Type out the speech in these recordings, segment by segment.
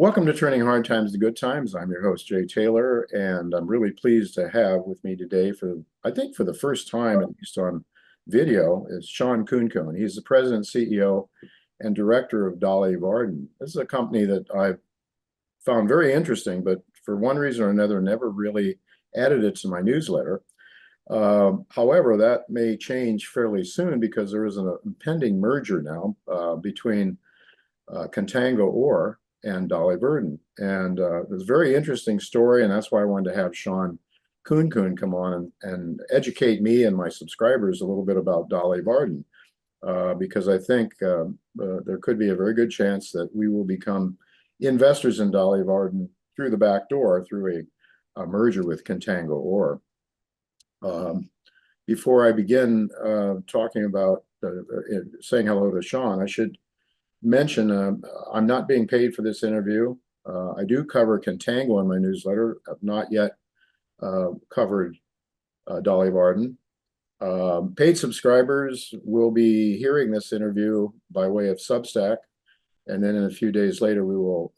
Welcome to Turning Hard Times to Good Times. I'm your host, Jay Taylor, and I'm really pleased to have with me today I think for the first time, at least on video, is Shawn Khunkhun. He's the President, CEO, and Director of Dolly Varden. This is a company that I've found very interesting, but for one reason or another, never really added it to my newsletter. However, that may change fairly soon because there is an impending merger now between Contango Ore and Dolly Varden. And it was a very interesting story, and that's why I wanted to have Shawn Khunkhun come on and educate me and my subscribers a little bit about Dolly Varden, because I think there could be a very good chance that we will become investors in Dolly Varden through the back door through a merger with Contango Ore. Before I begin talking about saying hello to Shawn, I should mention I'm not being paid for this interview. I do cover Contango in my newsletter. I've not yet covered Dolly Varden. Paid subscribers will be hearing this interview by way of Substack, and then in a few days later we will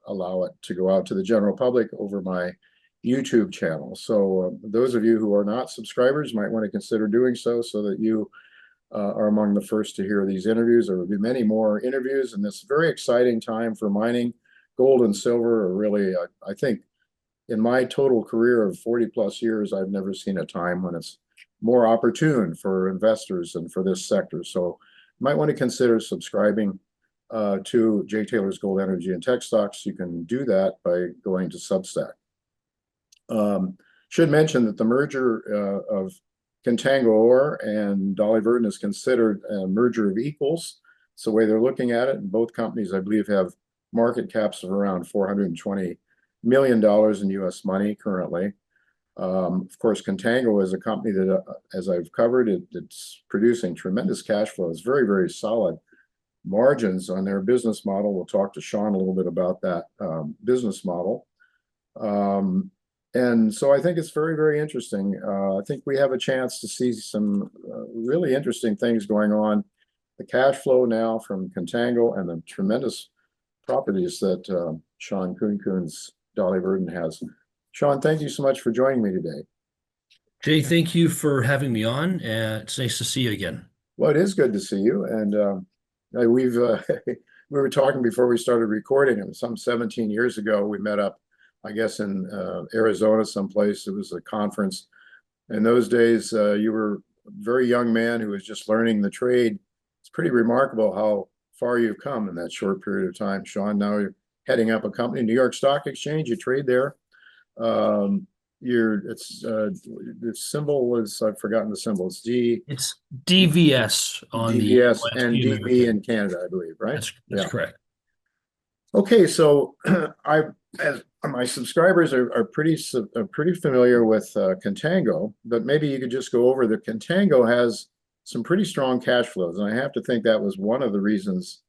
allow it to go out to the general public over my YouTube channel. So those of you who are not subscribers might want to consider doing so that you are among the first to hear these interviews. There will be many more interviews in this very exciting time for mining. Gold and silver are really, I think, in my total career of 40 plus years, I've never seen a time when it's more opportune for investors and for this sector. So you might want to consider subscribing to Jay Taylor's Gold, Energy, and Tech Stocks. You can do that by going to Substack. Should mention that the merger of Contango Ore and Dolly Varden is considered a merger of equals. It's the way they're looking at it. And both companies, I believe, have market caps of around $420 million in US money currently. Of course, Contango is a company that, as I've covered, it's producing tremendous cash flow. It's very, very solid margins on their business model. We'll talk to Shawn a little bit about that business model. And so I think it's very, very interesting. I think we have a chance to see some really interesting things going on. The cash flow now from Contango and the tremendous properties that Shawn Khunkhun's Dolly Varden has. Shawn, thank you so much for joining me today. Jay, thank you for having me on. It's nice to see you again. Well, it is good to see you. And we were talking before we started recording. It was some 17 years ago. We met up, I guess, in Arizona someplace. It was a conference. In those days, you were a very young man who was just learning the trade. It's pretty remarkable how far you've come in that short period of time, Shawn. Now you're heading up a company, New York Stock Exchange. You trade there. The symbol was, I've forgotten the symbol. It's DVS on DVS the and DB in Canada, I believe, right? That's correct. Okay, so as my subscribers are pretty familiar with Contango, but maybe you could just go over that Contango has some pretty strong cash flows, and I have to think that was one of the reasons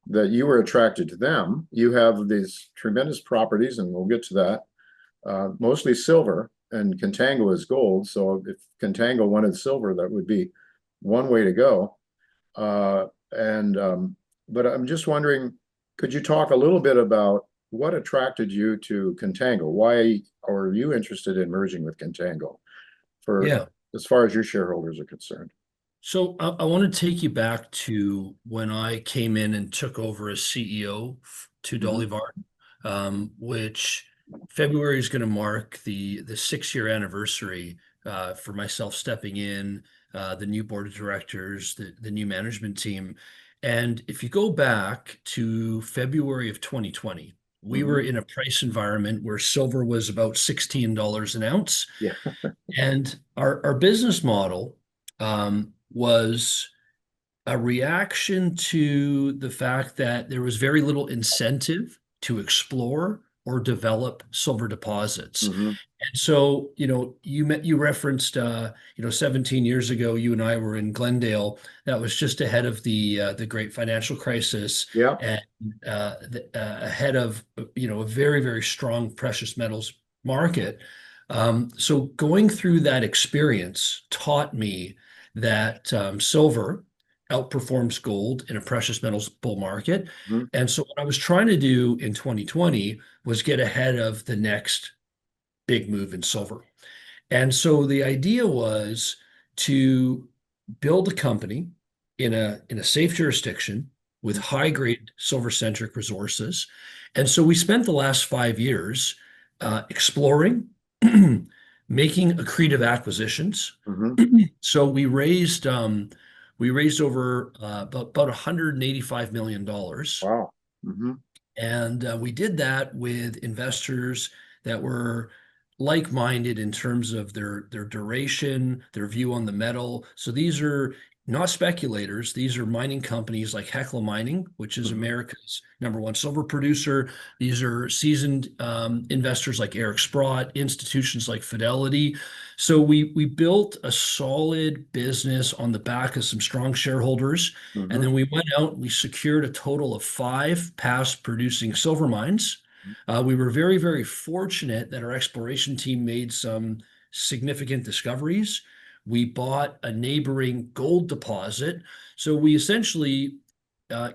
that you were attracted to them. You have these tremendous properties, and we'll get to that, mostly silver, and Contango is gold. So if Contango wanted silver, that would be one way to go. But I'm just wondering, could you talk a little bit about what attracted you to Contango? Why are you interested in merging with Contango as far as your shareholders are concerned? So I want to take you back to when I came in and took over as CEO to Dolly Varden, which February is going to mark the 6-year anniversary for myself stepping in, the new board of directors, the new management team. And if you go back to February of 2020, we were in a price environment where silver was about $16 an ounce. Yeah. And our business model was a reaction to the fact that there was very little incentive to explore or develop silver deposits. And so, you referenced, 17 years ago, you and I were in Glendale. That was just ahead of the great financial crisis. Yeah. And ahead of, a very, very strong precious metals market. So going through that experience taught me that silver outperforms gold in a precious metals bull market. Mhm. And so what I was trying to do in 2020 was get ahead of the next big move in silver. And so the idea was to build a company in a safe jurisdiction with high grade silver centric resources. And so we spent the last 5 years exploring, making accretive acquisitions. Mhm. So we raised over about $185 million. Wow. Mhm. And we did that with investors that were like-minded in terms of their duration, their view on the metal. So these are not speculators. These are mining companies like Hecla Mining, which is Mhm. America's #1 silver producer. These are seasoned investors like Eric Sprott, institutions like Fidelity. So we built a solid business on the back of some strong shareholders. And Mhm. then we went out and we secured a total of 5 past producing silver mines. We were very, very fortunate that our exploration team made some significant discoveries. We bought a neighboring gold deposit. So we essentially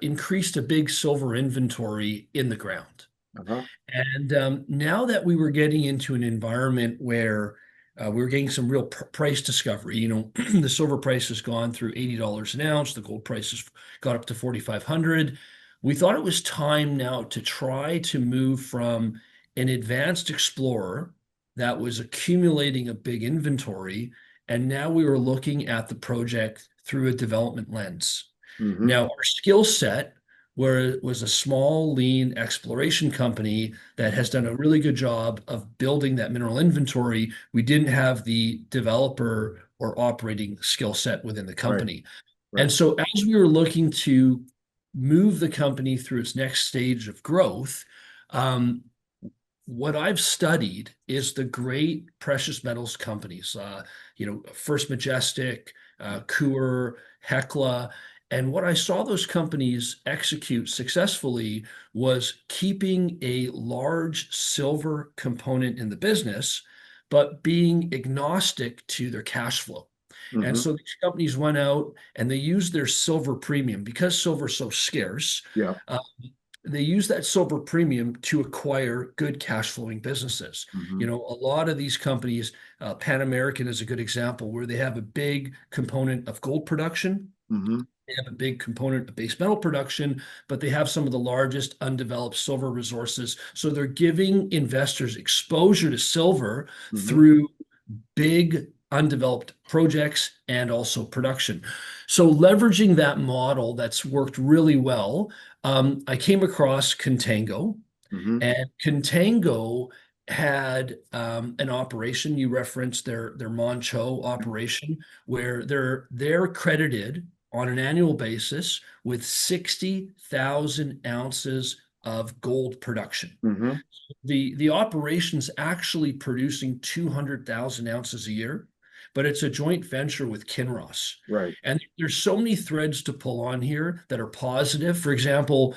increased a big silver inventory in the ground. Uh-huh. And now that we were getting into an environment where we were getting some real price discovery, the silver price has gone through $80 an ounce, the gold price has got up to 4,500. We thought it was time now to try to move from an advanced explorer that was accumulating a big inventory, and now we were looking at the project through a development lens. Mhm. Now, our skill set was a small, lean exploration company that has done a really good job of building that mineral inventory. We didn't have the developer or operating skill set within the Right. company. And Right. so as we were looking to move the company through its next stage of growth, um, what I've studied is the great precious metals companies, First Majestic, Coeur, Hecla. And what I saw those companies execute successfully was keeping a large silver component in the business, but being agnostic to their cash flow. And Mhm. so these companies went out and they used their silver premium because silver is so scarce. Yeah. uh, they use that silver premium to acquire good cash flowing businesses. Mhm. A lot of these companies, Pan American is a good example where they have a big component of gold production. Mhm. They have a big component of base metal production, but they have some of the largest undeveloped silver resources. So they're giving investors exposure to silver Mhm. through big undeveloped projects and also production. So leveraging that model that's worked really well, I came across Contango, Mhm. and Contango had an operation. You referenced their Moncho operation, where they're credited on an annual basis with 60,000 ounces of gold production. Mhm. The operation's actually producing 200,000 ounces a year, but it's a joint venture with Kinross. Right. And there's so many threads to pull on here that are positive. For example,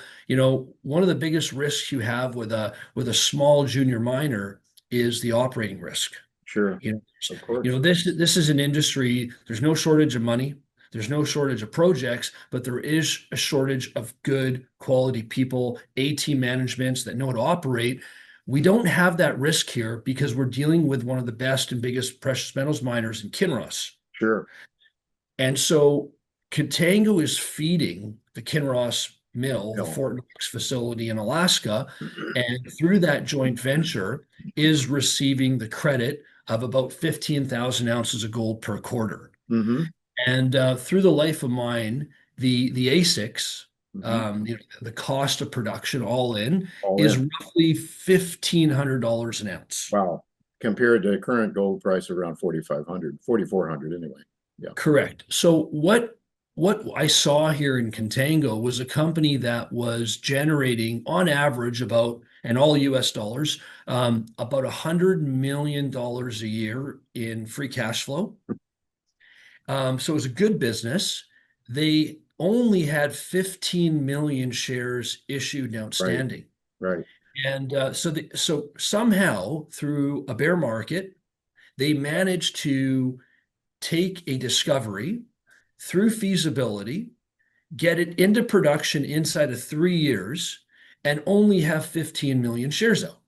one of the biggest risks you have with a small junior miner is the operating risk. Sure. You know, Of course. this is an industry, there's no shortage of money, there's no shortage of projects, but there is a shortage of good quality people, AT managements that know how to operate. We don't have that risk here because we're dealing with one of the best and biggest precious metals miners in Kinross. Sure. And so Contango is feeding the Kinross mill, the No. Fort Knox facility in Alaska, and through that joint venture is receiving the credit of about 15,000 ounces of gold per quarter. Mhm. And through the life of mine, the ASICs, Mhm. the cost of production all in All is in. roughly $1,500 an ounce. Wow. Compared to current gold price around 4,500, 4,400 anyway. Yeah. Correct. So what I saw here in Contango was a company that was generating on average about, and all US dollars, about $100 million a year in free cash flow. So it was a good business. They only had 15 million shares issued and Right. outstanding. Right. And so somehow through a bear market, they managed to take a discovery through feasibility. get it into production inside of 3 years, and only have 15 million shares out.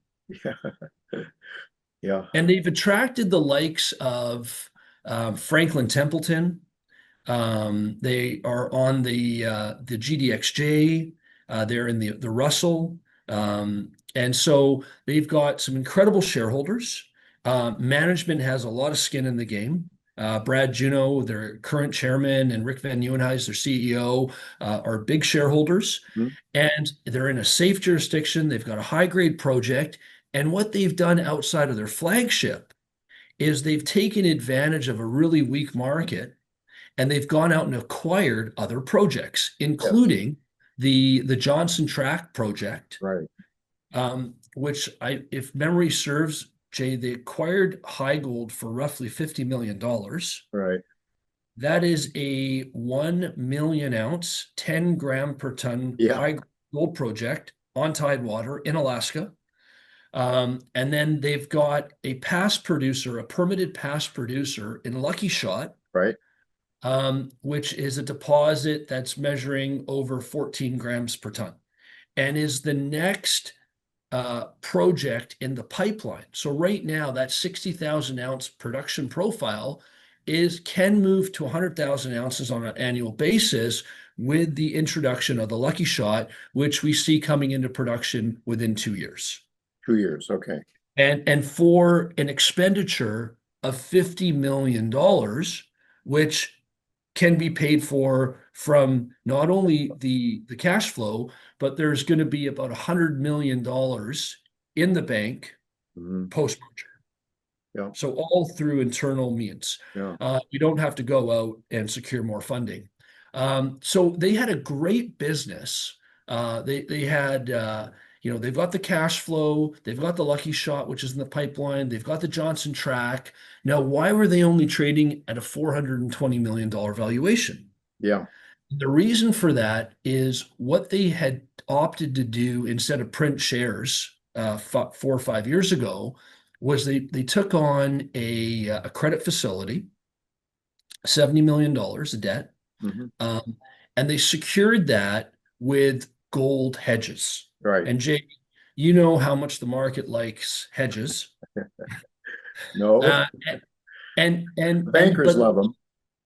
Yeah. And they've attracted the likes of Franklin Templeton. They are on the GDXJ. They're in the Russell. And so they've got some incredible shareholders. Management has a lot of skin in the game. Brad Juneau, their current chairman, and Rick Van Nieuwenhuyse, their CEO, are big shareholders. Mhm. And they're in a safe jurisdiction. They've got a high-grade project. And what they've done outside of their flagship is they've taken advantage of a really weak market, and they've gone out and acquired other projects, Yes. including the Johnson Tract project, Right. which if memory serves, Jay, they acquired High Gold for roughly $50 million. Right. That is a 1 million ounce, 10 gram per ton Yeah. high gold project on Tidewater in Alaska. And then they've got a past producer, a permitted past producer in Lucky Shot, Right. which is a deposit that's measuring over 14 grams per ton and is the next project in the pipeline. So right now, that 60,000 ounce production profile can move to 100,000 ounces on an annual basis with the introduction of the Lucky Shot, which we see coming into production within 2 years. 2 years. Okay. And for an expenditure of $50 million, which can be paid for from not only the cash flow, but there's going to be about $100 million in the bank Mhm. post-merger. Yeah. So all through internal means. Yeah. You don't have to go out and secure more funding. So they had a great business. They had they've got the cash flow, they've got the Lucky Shot, which is in the pipeline, they've got the Johnson Tract. Now, why were they only trading at a $420 million valuation? Yeah. The reason for that is what they had opted to do instead of print shares 4 or 5 years ago was they took on a credit facility, $70 million of debt, Mhm. um, and they secured that with gold hedges. Right. And Jay, you know how much the market likes hedges. No, Uh, the and bankers love them.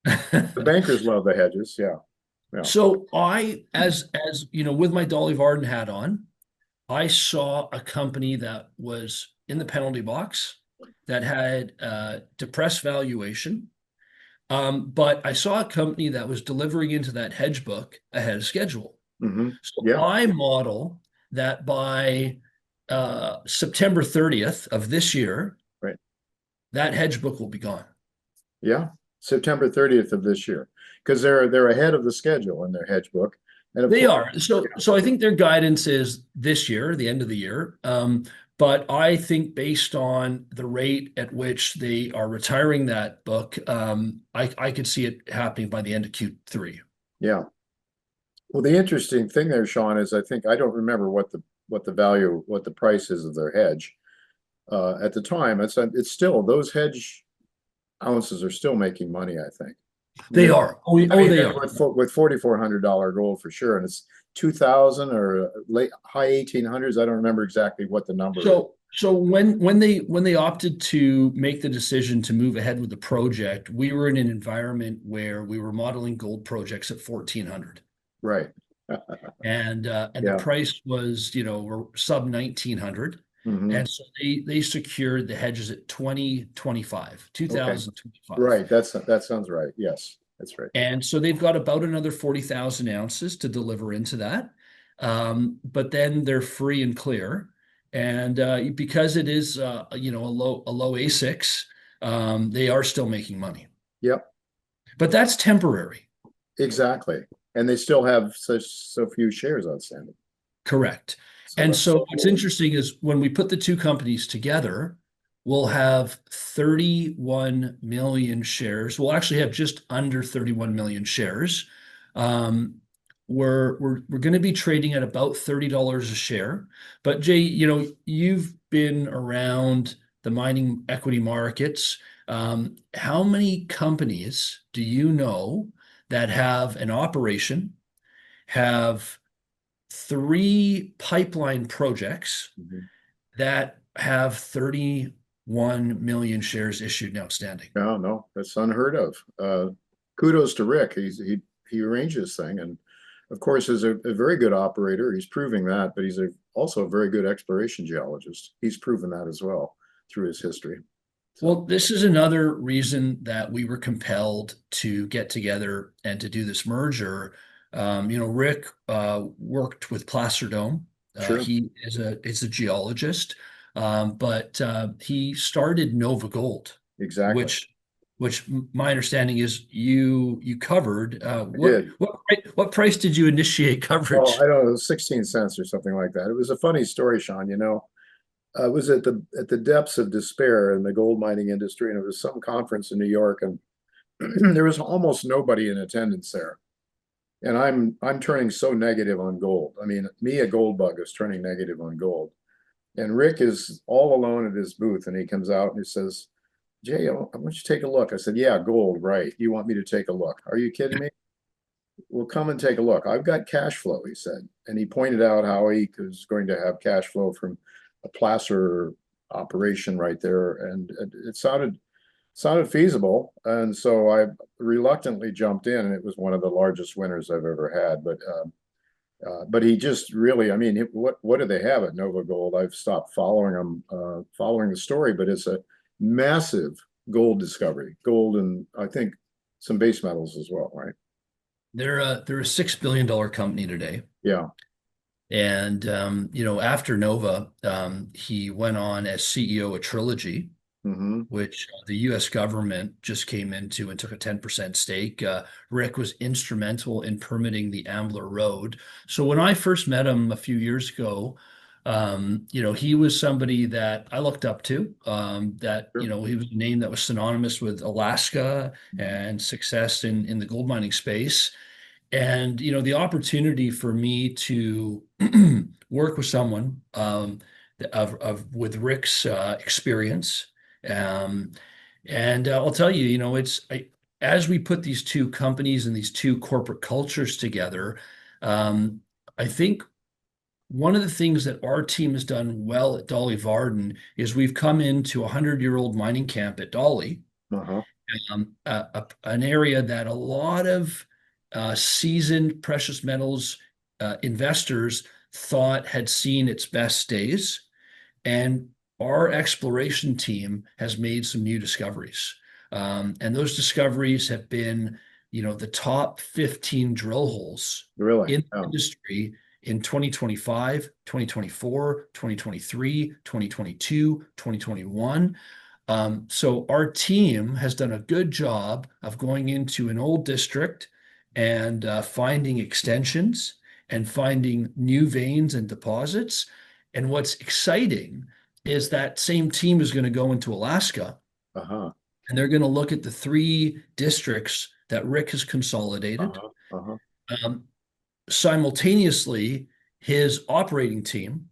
The bankers love the hedges. Yeah. Yeah. so as you know, with my Dolly Varden hat on, I saw a company that was in the penalty box that had depressed valuation. But I saw a company that was delivering into that hedge book ahead of schedule. Hmm. So Yeah. I model that by September 30th of this year, Right. that hedge book will be gone. Yeah. September 30th of this year, because they're ahead of the schedule in their hedge book, and of They course, are. So I think their guidance is this year, the end of the year. But I think based on the rate at which they are retiring that book, I could see it happening by the end of Q3. yeah. Well, the interesting thing there, Shawn, is I don't remember what the price is of their hedge at the time. It's still those hedge ounces are still making money, I think. I mean, They are. They are. with $4,400 gold for sure, and it's 2000 or late high 1800s. I don't remember exactly what the number is. So when they opted to make the decision to move ahead with the project, we were in an environment where we were modeling gold projects at 1400, Right. and the Yeah. price was sub 1900, Hmm. and so they secured the hedges at 2025, Okay. 2025. Right. That sounds right. Yes, that's right. And so they've got about another 40,000 ounces to deliver into that. But then they're free and clear. And because it is a low A6, they are still making money. Yep. But that's temporary. Exactly. And they still have so few shares outstanding. Correct. So And that's so so what's cool. interesting is when we put the two companies together, we'll have 31 million shares. We'll actually have just under 31 million shares. Um, we're going to be trading at about $30 a share. But Jay, you've been around the mining equity markets. How many companies do you know that have an operation have 3 pipeline projects Mhm. that have 31 million shares issued and outstanding. No, no, that's unheard of. Kudos to Rick. He arranged this thing, and of course, is a very good operator. He's proving that, but he's also a very good exploration geologist. He's proven that as well through his history. Well, So this is another reason that we were compelled to get together and to do this merger. Rick worked with Placer Dome. sure, He is a geologist, but he started Nova Gold, exactly. which my understanding is you covered. I did. What price did you initiate Oh, coverage? I don't know, 16 cents or something like that. It was a funny story, Shawn. I was at the depths of despair in the gold mining industry, and it was some conference in New York, and there was almost nobody in attendance there. And I'm turning so negative on gold. I mean, me, a gold bug, is turning negative on gold. And Rick is all alone at his booth, and he comes out and he says, "Jay, I want you to take a look." I said, "Yeah, gold, right? You want me to take a look? Are you kidding me? Well, come and take a look. I've got cash flow," he said. And he pointed out how he was going to have cash flow from a placer operation right there. And it sounded feasible. And so I reluctantly jumped in, and it was one of the largest winners I've ever had. But he just really, I mean, what do they have at Nova Gold? I've stopped following them, following the story, but it's a massive gold discovery, gold, and I think some base metals as well, right? They're a $6 billion company today. Yeah. And after Nova, he went on as CEO of Trilogy, Hmm. which the U.S. government just came into and took a 10% stake. Rick was instrumental in permitting the Ambler Road. So when I first met him a few years ago, he was somebody that I looked up to. Sure. He was a name that was synonymous with Alaska and success in the gold mining space. And the opportunity for me to work with someone with Rick's experience, um, and I'll tell you, as we put these two companies and these two corporate cultures together, um, I think one of the things that our team has done well at Dolly Varden is we've come into a 100-year-old mining camp at Dolly, Uh-huh. an area that a lot of seasoned precious metals investors thought had seen its best days. And our exploration team has made some new discoveries. And those discoveries have been, the top 15 drill holes Really? in the Yeah. industry in 2025, 2024, 2023, 2022, 2021. So our team has done a good job of going into an old district and finding extensions and finding new veins and deposits. And what's exciting is that same team is going to go into Alaska Uh-huh. and they're going to look at the 3 districts that Rick has consolidated. Uh-huh. Uh-huh. Um, Simultaneously, his operating team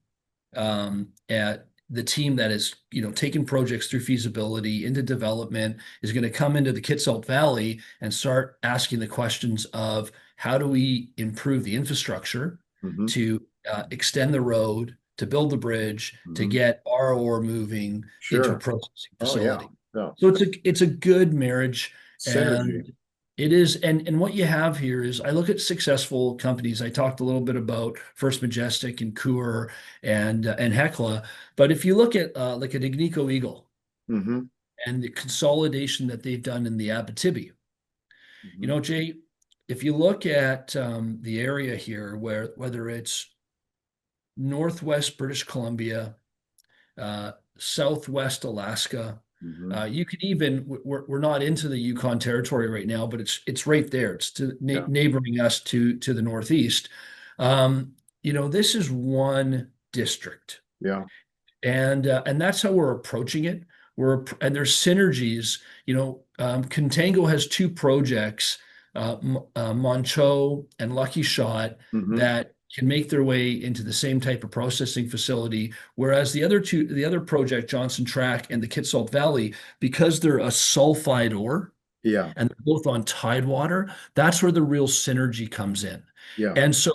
at the team that is, taking projects through feasibility into development is going to come into the Kitsault Valley and start asking the questions of how do we improve the infrastructure Hmm. to extend the road, to build the bridge, to Hmm. get our ore moving into a Sure. processing Oh, yeah. facility. Yeah. So it's a good marriage, Synergy. and it is, and what you have here is I look at successful companies. I talked a little bit about First Majestic and Coeur and Hecla, but if you look at like an Agnico Eagle Hmm. and the consolidation that they've done in the Abitibi, Hmm. Jay, if you look at the area here, whether it's Northwest British Columbia, Southwest Alaska. Hmm. You could even we're not into the Yukon territory right now, but it's right there. It's to Yeah. neighboring us to the northeast. This is one district, Yeah. and that's how we're approaching it. And there's synergies. Contango has 2 projects, Moncho and Lucky Shot, Hmm. that can make their way into the same type of processing facility. Whereas the other project, Johnson Track and the Kitsault Valley, because they're a sulfide ore, Yeah. and they're both on Tidewater. That's where the real synergy comes in. Yeah. And so,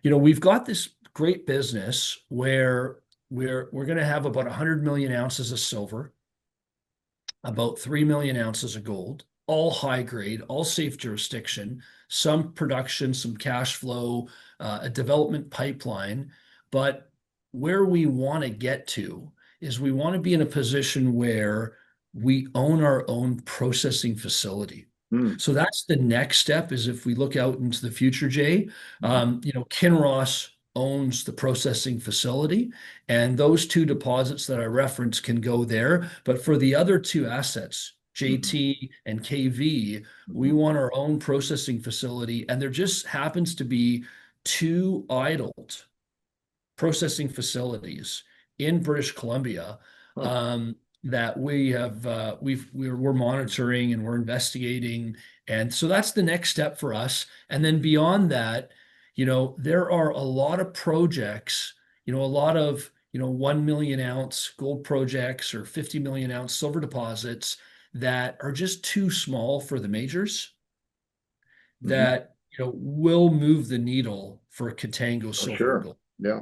we've got this great business where we're going to have about 100 million ounces of silver, about 3 million ounces of gold, all high grade, all safe jurisdiction, some production, some cash flow, a development pipeline. But where we want to get to is we want to be in a position where we own our own processing facility. Mm. So that's the next step. Is if we look out into the future, Jay, Kinross owns the processing facility, and those two deposits that I referenced can go there. But for the other two assets, Mhm. JT and KV, we Mhm. want our own processing facility. And there just happens to be two idled processing facilities in British Columbia, Huh. um, that we have we're monitoring and we're investigating. And so that's the next step for us. And then beyond that, there are a lot of projects, a lot of 1 million ounce gold projects or 50 million ounce silver deposits that are just too small for the majors, Mhm. that will move the needle for Contango Oh, silver and sure. gold. Yeah.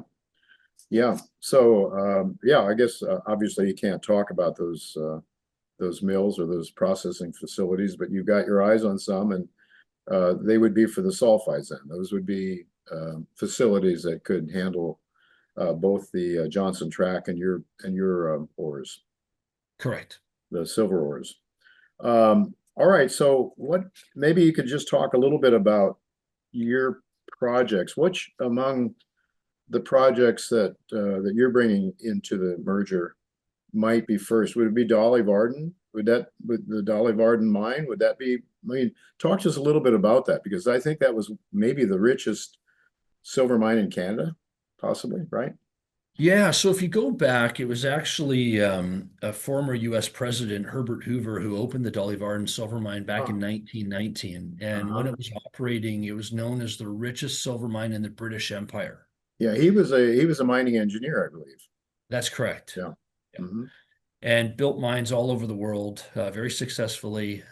Yeah. So, yeah, I guess obviously you can't talk about those mills or those processing facilities, but you've got your eyes on some, and they would be for the sulfides then. Those would be facilities that could handle both the Johnson Tract and your ores, Correct. the silver ores. All right. So, what maybe you could just talk a little bit about your projects. Which among the projects that you're bringing into the merger might be first? Would it be Dolly Varden? Would the Dolly Varden mine, would that be, I mean, talk to us a little bit about that, because I think that was maybe the richest silver mine in Canada, possibly, right? Yeah, so if you go back, it was actually a former U.S. President, Herbert Hoover, who opened the Dolly Varden silver mine back in Oh, 1919. And when uh-huh. it was operating, it was known as the richest silver mine in the British Empire. Yeah, he was a mining engineer, I believe. That's correct. Yeah. Yeah. Hmm. And built mines all over the world very successfully.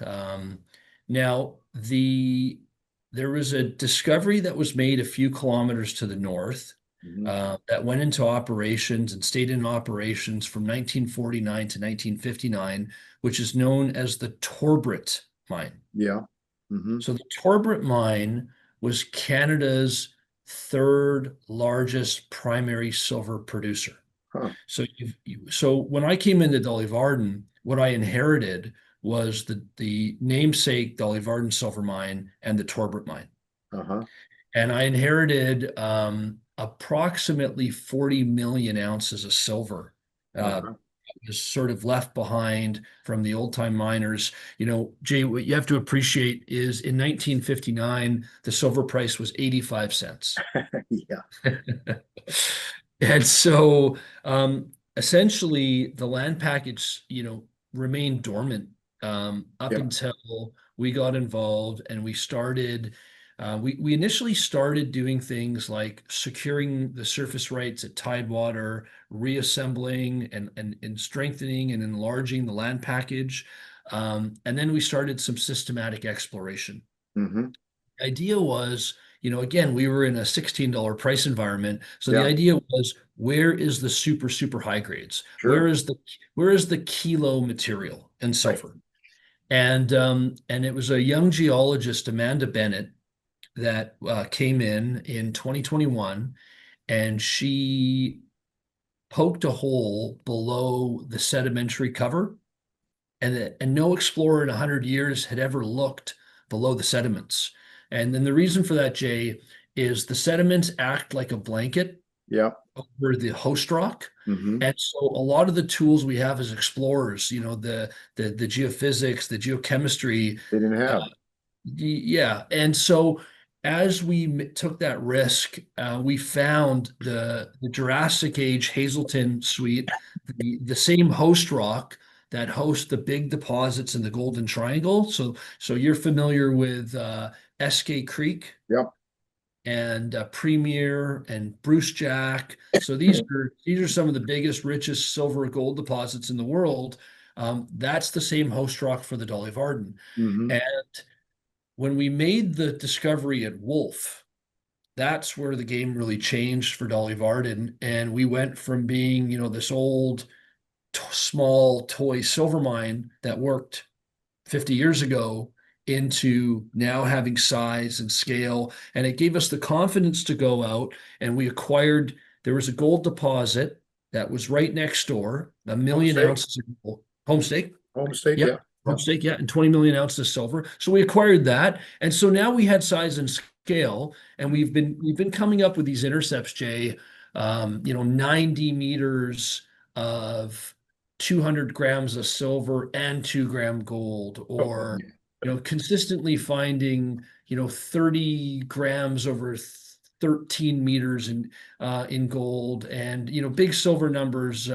Now, there was a discovery that was made a few kilometers to the north, Hmm. that went into operations and stayed in operations from 1949 to 1959, which is known as the Torbrit mine. Yeah. Hmm. So the Torbrit mine was Canada's third largest primary silver producer. Huh. So when I came into Dolly Varden, what I inherited was the namesake Dolly Varden silver mine and the Torbrit mine. Uh-huh. And I inherited approximately 40 million ounces of silver. Uh-huh. Was sort of left behind from the old time miners. Jay, what you have to appreciate is in 1959, the silver price was 85 cents. Yeah. And so essentially the land package, remained dormant up Yeah. until we got involved and we started. We initially started doing things like securing the surface rights at Tidewater, reassembling and strengthening and enlarging the land package. And then we started some systematic exploration. Hmm. The idea was, again, we were in a $16 price environment. So the Yeah. idea was, where is the super, super high grades? Where Sure. is the kilo material in Right. sulfur? And it was a young geologist, Amanda Bennett, that came in 2021, and she poked a hole below the sedimentary cover, and no explorer in 100 years had ever looked below the sediments. And then the reason for that, Jay, is the sediments act like a blanket Yeah. over the host rock. Hmm. And so a lot of the tools we have as explorers, the geophysics, the geochemistry, They didn't uh, have. yeah. And so as we took that risk, we found the Jurassic Age Hazelton Suite, the same host rock that hosts the big deposits in the Golden Triangle. So you're familiar with SK Creek Yep. and Premier and Bruce Jack. So these are some of the biggest, richest silver and gold deposits in the world. That's the same host rock for the Dolly Varden. Hmm. And when we made the discovery at Wolf, that's where the game really changed for Dolly Varden. And we went from being, this old small toy silver mine that worked 50 years ago into now having size and scale. And it gave us the confidence to go out and we acquired, there was a gold deposit that was right next door, a Home million stake, ounces of gold. Homestake. home stake, Yep. yeah, yeah. Homestake, yeah, and 20 million ounces of silver. So we acquired that. And so now we had size and scale, and we've been coming up with these intercepts, Jay, 90 meters of 200 grams of silver and 2 gram gold, Oh, or yeah. consistently finding 30 grams over 13 meters in gold, and big silver numbers.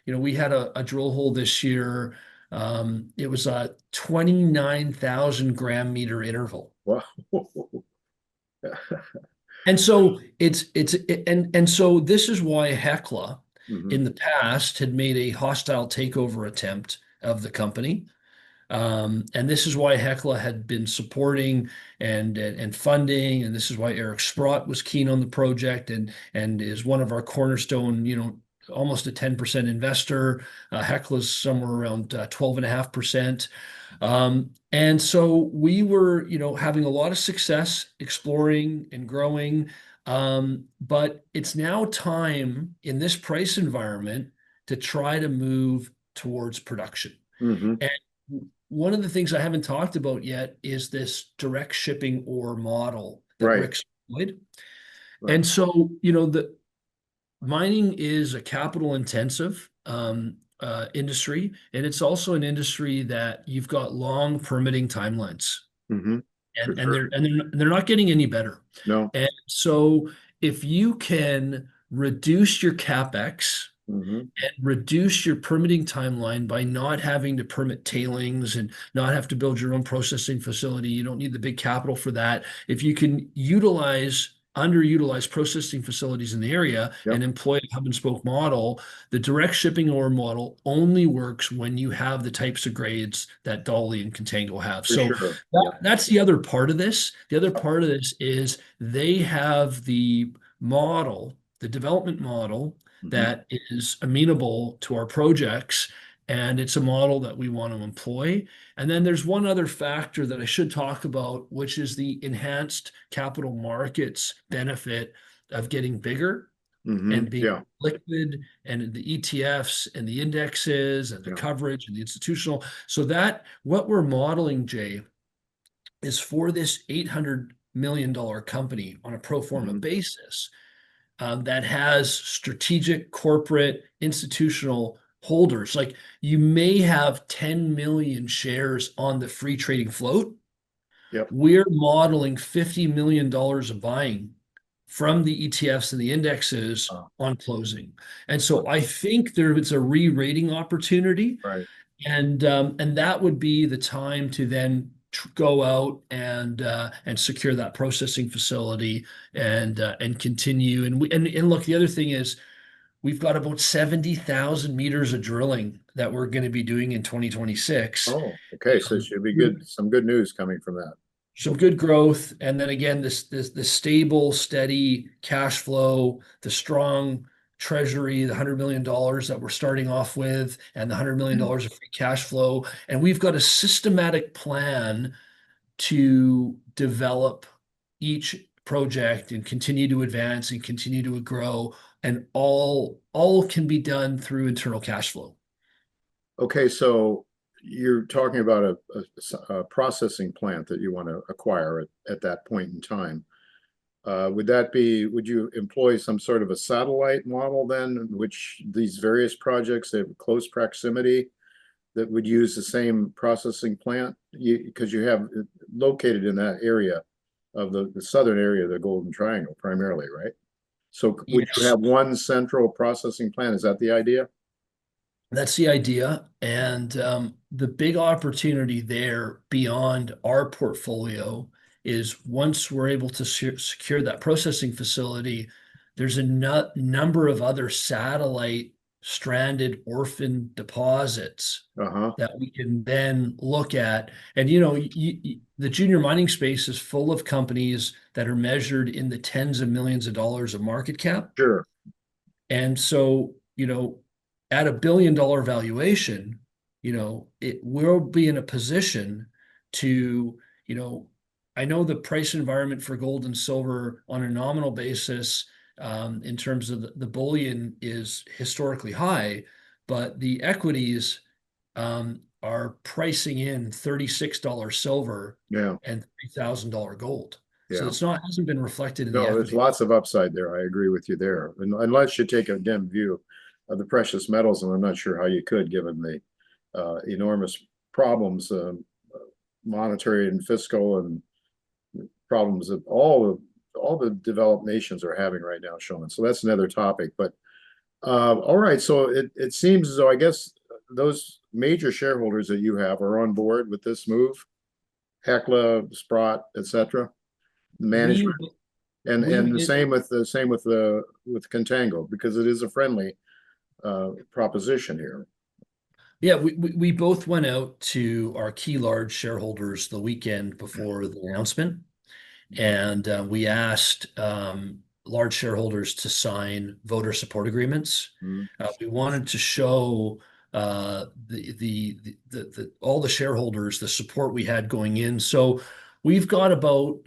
We had a drill hole this year. It was a 29,000 gram meter interval. Wow. And so and so this is why Hecla Hmm. in the past had made a hostile takeover attempt of the company. And this is why Hecla had been supporting and funding, and this is why Eric Sprott was keen on the project and is one of our cornerstone, almost a 10% investor. Hecla's somewhere around 12.5%. And so we were, having a lot of success exploring and growing. But it's now time in this price environment to try to move towards production. Hmm. And one of the things I haven't talked about yet is this direct shipping ore model that Right, Rick's employed. right. And so, the mining is a capital intensive industry, and it's also an industry that you've got long permitting timelines, Hmm. For and sure. they're not getting any better. No. And so, if you can reduce your capex Hmm. and reduce your permitting timeline by not having to permit tailings and not have to build your own processing facility. You don't need the big capital for that. If you can utilize underutilized processing facilities in the area and Yep, employ a hub and spoke model, the direct shipping ore model only works when you have the types of grades that Dolly and Contango have. for So sure. Yep. that's the other part of this. The other Yep. part of this is they have the model, the development model Hmm. that is amenable to our projects. And it's a model that we want to employ. And then there's one other factor that I should talk about, which is the enhanced capital markets benefit of getting bigger Hmm. and being Yeah, liquid, and the ETFs and the indexes and the yeah. coverage and the institutional. So that what we're modeling, Jay, is for this $800 million company on a pro forma Hmm. basis, that has strategic corporate institutional holders. Like, you may have 10 million shares on the free trading float. Yep. We're modeling $50 million of buying from the ETFs and the indexes Uh, on closing. And so I think there is a re-rating opportunity, right. and that would be the time to then go out and secure that processing facility and continue. And look, the other thing is we've got about 70,000 meters of drilling that we're going to be doing in 2026. Oh, okay. So it should be good. Some good news coming from that. Some good growth, and then again, this stable, steady cash flow, the strong treasury, the $100 million that we're starting off with, and the $100 million of free cash flow. And we've got a systematic plan to develop each project and continue to advance and continue to grow, and all can be done through internal cash flow. Okay, so you're talking about a processing plant that you want to acquire at that point in time. Would you employ some sort of a satellite model then, in which these various projects have close proximity that would use the same processing plant? Because you have located in that area of the southern area of the Golden Triangle primarily, right? So would you Yes. have one central processing plant? Is that the idea? That's the idea. And the big opportunity there beyond our portfolio is once we're able to secure that processing facility, there's a number of other satellite stranded orphan deposits Uh-huh. that we can then look at. And, the junior mining space is full of companies that are measured in the tens of millions of dollars of market cap. Sure. And so, at $1 billion valuation, it will be in a position to, I know the price environment for gold and silver on a nominal basis, in terms of the bullion is historically high, but the equities are pricing in $36 silver Yeah. and $3,000 gold. So Yeah. it's not hasn't been reflected in the No, there's equity. lots of upside there. I agree with you there. Unless you take a dim view of the precious metals, and I'm not sure how you could, given the enormous problems, monetary and fiscal, and problems that all the developed nations are having right now, Sean. So that's another topic. But all right, so it seems as though, I guess, those major shareholders that you have are on board with this move, Hecla, Sprott, etc., We management. And the we same with with Contango, because it is a friendly proposition here. Yeah, we both went out to our key large shareholders the weekend before the announcement, and we asked large shareholders to sign voter support agreements. Mhm. We wanted to show all the shareholders the support we had going in. So we've got about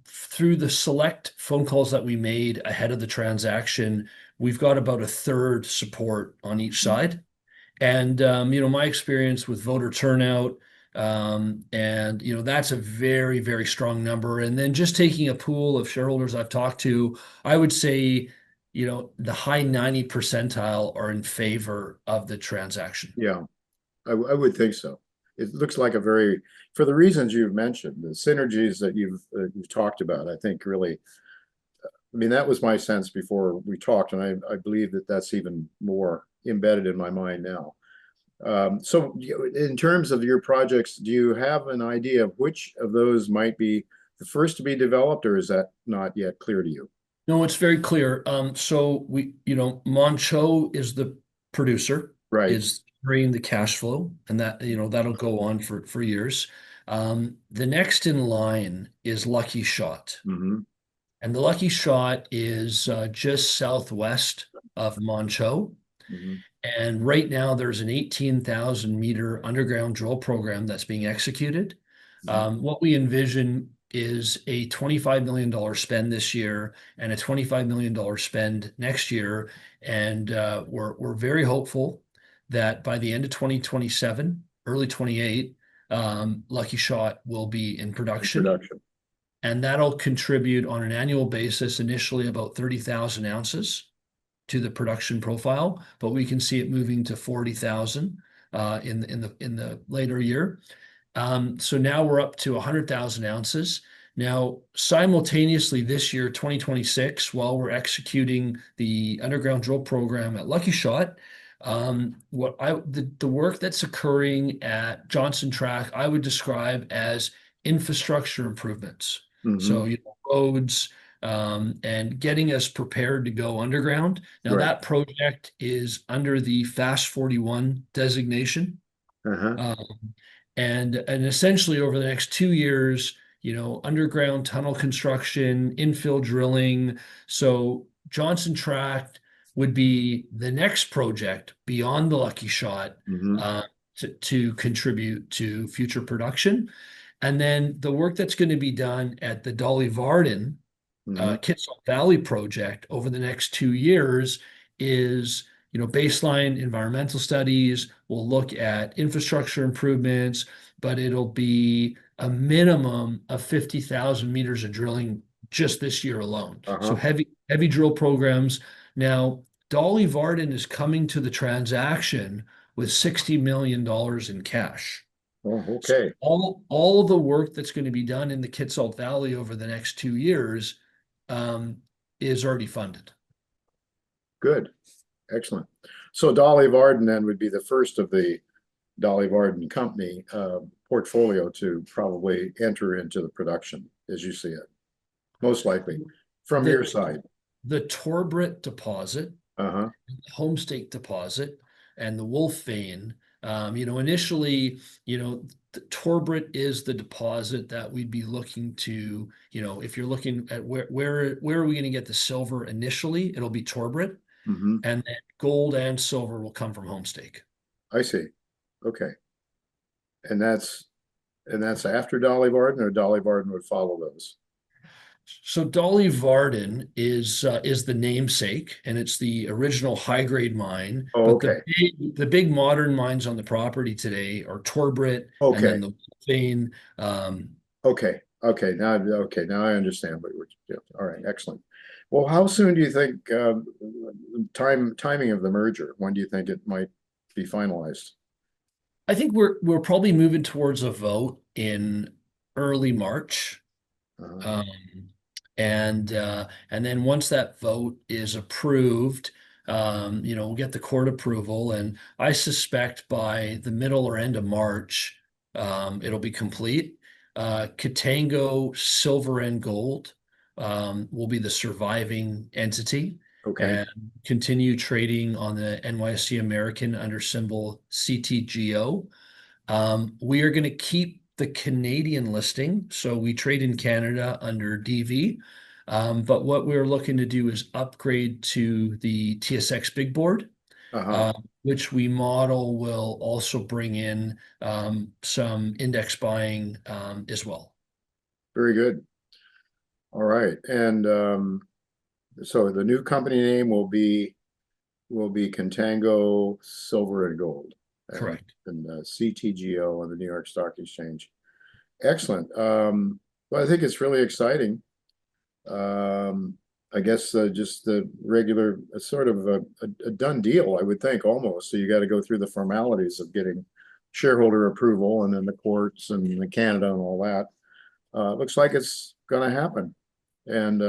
through the select phone calls that we made ahead of the transaction, we've got about a third support on each side. And my experience with voter turnout, and that's a very, very strong number. And then just taking a pool of shareholders I've talked to, I would say, the high 90 percentile are in favor of the transaction. Yeah, I would think so. It looks like for the reasons you've mentioned, the synergies that you've talked about, I think really, I mean, that was my sense before we talked, and I believe that that's even more embedded in my mind now. So in terms of your projects, do you have an idea of which of those might be the first to be developed, or is that not yet clear to you? No, it's very clear. So Manh Choh is the producer, Right. is bringing the cash flow, and that'll go on for years. The next in line is Lucky Shot. Hmm. And the Lucky Shot is just southwest of Manh Choh. Hmm. And right now, there's an 18,000-meter underground drill program that's being executed. Hmm. What we envision is a $25 million spend this year and a $25 million spend next year. And we're very hopeful that by the end of 2027, early 28, Lucky Shot will be in In production. production. And that'll contribute on an annual basis, initially about 30,000 ounces to the production profile, but we can see it moving to 40,000 in the later year. So now we're up to 100,000 ounces. Now, simultaneously this year, 2026, while we're executing the underground drill program at Lucky Shot, the work that's occurring at Johnson Tract, I would describe as infrastructure improvements. Hmm. So, roads, and getting us prepared to go underground. Now, Right. that project is under the Fast 41 designation. Uh-huh. Um, and essentially over the next 2 years, underground tunnel construction, infill drilling. So Johnson Tract would be the next project beyond the Lucky Shot, Hmm. uh, to contribute to future production. And then the work that's going to be done at the Dolly Varden Hmm. Kitsault Valley project over the next 2 years is, baseline environmental studies. We'll look at infrastructure improvements, but it'll be a minimum of 50,000 meters of drilling just this year alone. So Uh-huh. heavy drill programs. Now, Dolly Varden is coming to the transaction with $60 million in cash. Oh, So okay. all of the work that's going to be done in the Kitsault Valley over the next 2 years um, is already funded. Good. Excellent. So Dolly Varden then would be the first of the Dolly Varden company portfolio to probably enter into the production, as you see it, most likely from your The side. the Torbrit deposit Uh-huh. Homestake deposit and the Wolf vein. Initially, the Torbrit is the deposit that we'd be looking to, if you're looking at where are we going to get the silver initially, it'll be Torbrit, Hmm. and then gold and silver will come from Homestake. I see. Okay. And that's after Dolly Varden, or Dolly Varden would follow those? So Dolly Varden is the namesake, and it's the original high grade mine. Oh, But okay. the big modern mines on the property today are Torbrit and Okay. then the vein. Um, Okay. Okay. Now I understand what we're, yeah. All right. Excellent. Well, how soon do you think, timing of the merger? When do you think it might be finalized? I think we're probably moving towards a vote in early March. Uh, Um, and then once that vote is approved, we'll get the court approval, and I suspect by the middle or end of March, it'll be complete. Contango Silver and Gold will be the surviving entity okay. and continue trading on the NYSE American under symbol CTGO. We are going to keep the Canadian listing. So we trade in Canada under DV. But what we're looking to do is upgrade to the TSX Big Board, Uh-huh. uh, which we model will also bring in some index buying as well. Very good. All right. And so the new company name will be Contango Silver and Gold, and Correct. CTGO on the New York Stock Exchange. Excellent. Well, I think it's really exciting. Um, I guess just the regular sort of a done deal, I would think, almost. So you got to go through the formalities of getting shareholder approval, and then the courts and the Canada and all that. Looks like it's going to happen. And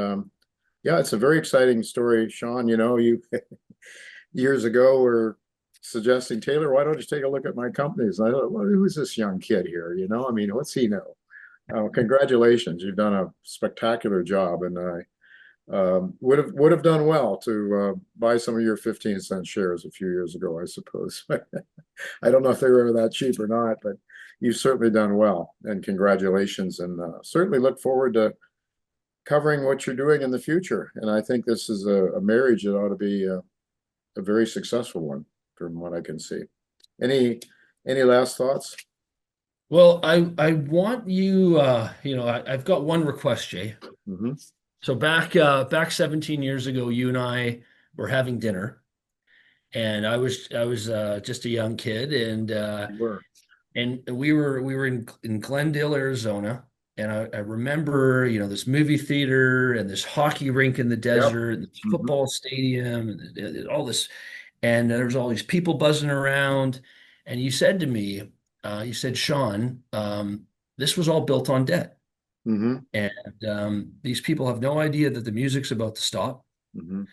yeah, it's a very exciting story, Shawn. You years ago were suggesting, Taylor, why don't you take a look at my companies? And I thought, well, who's this young kid here? I mean, what's he know? Congratulations, you've done a spectacular job, and I would have done well to buy some of your 15-cent shares a few years ago, I suppose. I don't know if they were ever that cheap or not, but you've certainly done well, and congratulations, and certainly look forward to covering what you're doing in the future. And I think this is a marriage that ought to be a very successful one, from what I can see. Any any last thoughts? Well, I want you, I've got one request, Jay. Hmm. So back 17 years ago, you and I were having dinner, and I was just a young kid, You were. and we were in Glendale, Arizona, and I remember this movie theater and this hockey rink in the Yep. desert, and this Hmm. football stadium, and all this, and there was all these people buzzing around, and you said to me, you said, Shawn, this was all built on debt, Hmm. and these people have no idea that the music's about to stop, Hmm.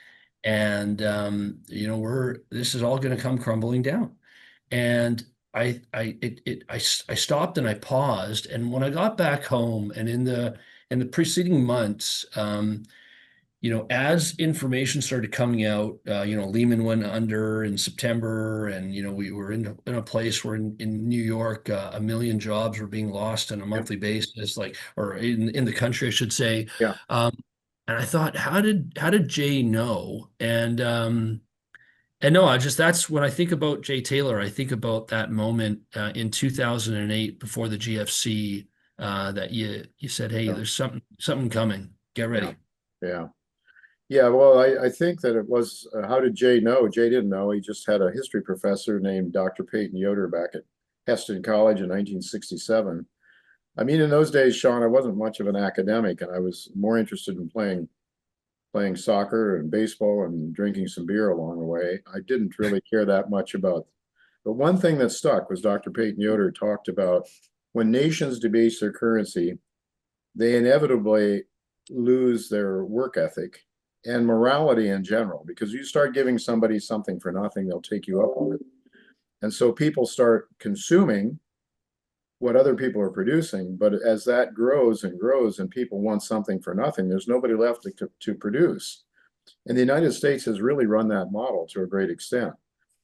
and we're this is all going to come crumbling down. And I stopped and I paused, and when I got back home and in the preceding months, as information started coming out, Lehman went under in September, and we were in a place where in New York, 1 million jobs were being lost on a Yep. monthly basis, like, or in the country, I should say. Yeah. And I thought, how did Jay know? And no, that's when I think about Jay Taylor, I think about that moment in 2008 before the GFC, that you said, hey, Yeah. there's something coming. Get Yeah. ready. Yeah. Yeah. Well, I think that it was, how did Jay know? Jay didn't know. He just had a history professor named Dr. Peyton Yoder back at Heston College in 1967. I mean, in those days, Shawn, I wasn't much of an academic, and I was more interested in playing soccer and baseball and drinking some beer along the way. I didn't really care that much about. But one thing that stuck was Dr. Peyton Yoder talked about when nations debase their currency, they inevitably lose their work ethic and morality in general, because you start giving somebody something for nothing, they'll take you up on it. And so people start consuming what other people are producing. But as that grows and grows and people want something for nothing, there's nobody left to produce. And the United States has really run that model to a great extent.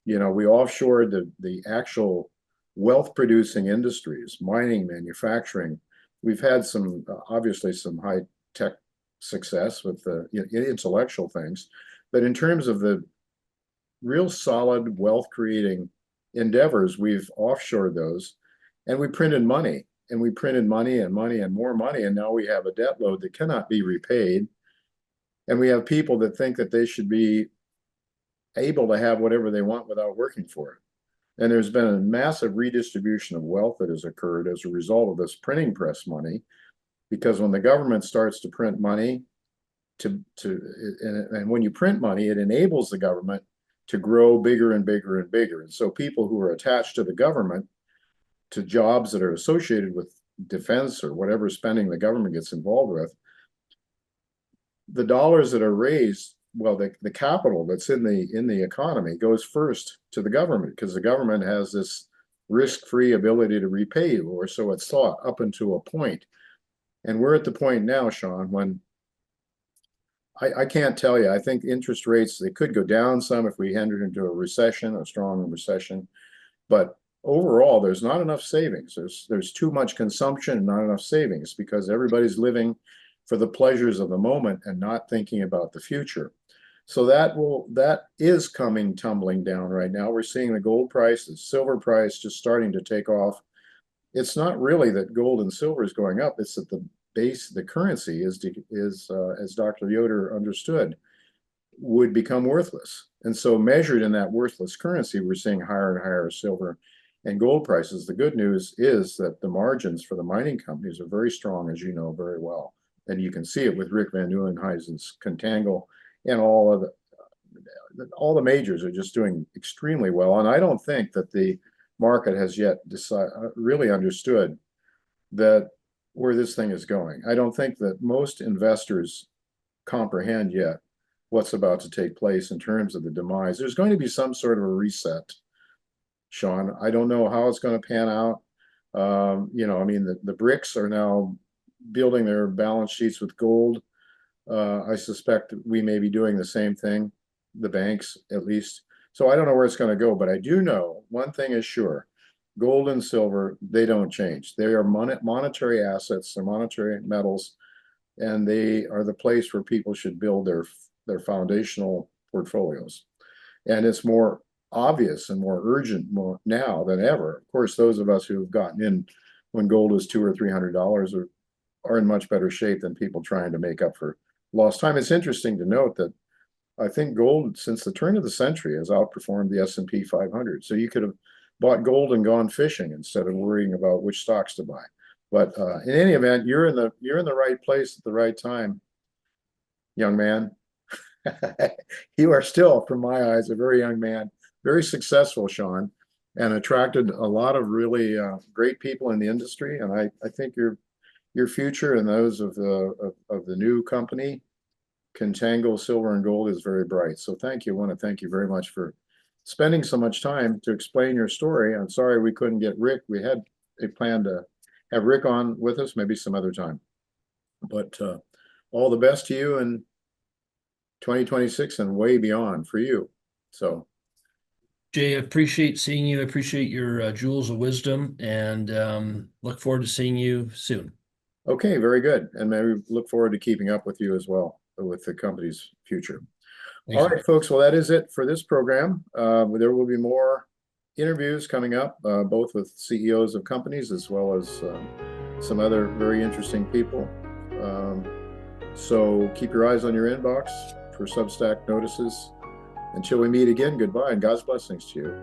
We offshored the actual wealth producing industries, mining, manufacturing. We've had some, obviously some high tech success with the intellectual things, but in terms of the real solid wealth creating endeavors, we've offshored those, and we printed money, and we printed money and money and more money, and now we have a debt load that cannot be repaid, and we have people that think that they should be able to have whatever they want without working for it. And there's been a massive redistribution of wealth that has occurred as a result of this printing press money, because when the government starts to print money, and when you print money, it enables the government to grow bigger and bigger and bigger. And so people who are attached to the government, to jobs that are associated with defense or whatever spending the government gets involved with, the dollars that are raised, well, the capital that's in the economy goes first to the government, because the government has this risk-free ability to repay you, or so it's thought, up until a point. And we're at the point now, Shawn, when I can't tell you, I think interest rates, they could go down some if we entered into a recession, a strong recession, but overall, there's not enough savings. There's too much consumption and not enough savings, because everybody's living for the pleasures of the moment and not thinking about the future. So that is coming tumbling down right now. We're seeing the gold price, the silver price just starting to take off. It's not really that gold and silver is going up, it's that the currency is as Dr. Yoder understood, would become worthless. And so measured in that worthless currency, we're seeing higher and higher silver and gold prices. The good news is that the margins for the mining companies are very strong, as you know very well. And you can see it with Rick Van Nieuwenhuyse's Contango, and all the majors are just doing extremely well. And I don't think that the market has yet really understood that where this thing is going. I don't think that most investors comprehend yet what's about to take place in terms of the demise. There's going to be some sort of a reset, Shawn. I don't know how it's going to pan out. I mean, the BRICS are now building their balance sheets with gold. I suspect we may be doing the same thing, the banks at least. So I don't know where it's going to go, but I do know one thing is sure: gold and silver, they don't change. They are monetary assets, they're monetary metals, and they are the place where people should build their foundational portfolios. And it's more obvious and more urgent now than ever. Of course, those of us who have gotten in when gold was $200 or $300 are in much better shape than people trying to make up for lost time. It's interesting to note that I think gold, since the turn of the century, has outperformed the S&P 500. So you could have bought gold and gone fishing instead of worrying about which stocks to buy. But in any event, you're in the right place at the right time, young man. You are still, from my eyes, a very young man, very successful, Shawn, and attracted a lot of really great people in the industry. And I think your future and those of the new company, Contango Silver and Gold, is very bright. So thank you. I want to thank you very much for spending so much time to explain your story. I'm sorry we couldn't get Rick. We had a plan to have Rick on with us, maybe some other time. But all the best to you in 2026 and way beyond for you. So, Jay, I appreciate seeing you. I appreciate your jewels of wisdom, and look forward to seeing you soon. okay, very good. And maybe look forward to keeping up with you as well with the company's future. Thanks. All right, folks. Well, that is it for this program. There will be more interviews coming up, both with CEOs of companies as well as some other very interesting people. So keep your eyes on your inbox for Substack notices. Until we meet again, goodbye and God's blessings to you.